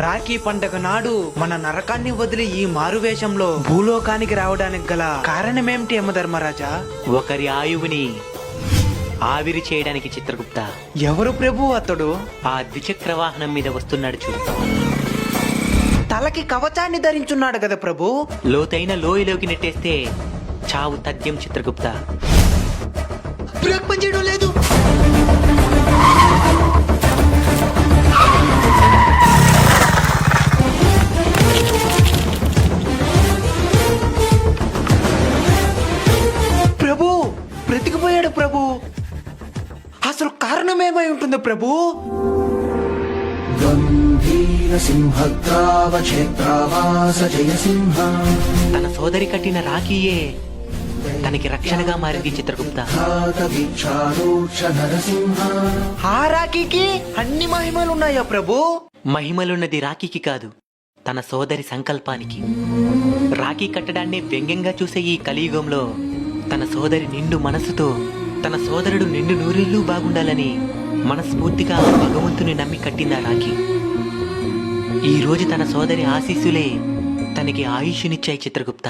రాఖీ పండగ నాడు మన నరకాన్ని వదిలి ఈ మారువేషంలో భూలోకానికి రావడానికి గల కారణమేమిటి యమధర్మరాజా? ఒకరి ఆయువుని ఆవిరి చేయడానికి చిత్రగుప్త. ఎవరు ప్రభు అతడు? ఆ ద్విచక్ర వాహనం మీద వస్తున్నాడు చూడు. తలకి కవచాన్ని ధరించున్నాడు కదా ప్రభు. లోతైన లోయలోకి నెట్టేస్తే చావు తథ్యం చిత్రగుప్త. బ్రేక్ పని చేయడం లేదు. ప్రభు బ్రతికిపోయాడు ప్రభు. అసలు కారణం ఏమై ఉంటుంది ప్రభు? తన సోదరి కట్టిన రాఖీయే తనకి రక్షణగా మారింది చిత్రగుప్త. ఆ రాఖీకి అన్ని మహిమలు ఉన్నాయా ప్రభు? మహిమలున్నది రాఖీకి కాదు, తన సోదరి సంకల్పానికి. రాఖీ కట్టడాన్ని వ్యంగ్యంగా చూసే ఈ కలియుగంలో తన సోదరి నిండు మనసుతో తన సోదరుడు నిండు నూరేళ్లు బాగుండాలని మనస్ఫూర్తిగా భగవంతుని నమ్మి కట్టిందా రాఖీ. ఈ రోజు తన సోదరి ఆశీస్సులే తనకి ఆయుష్నిచ్చాయి చిత్రగుప్త.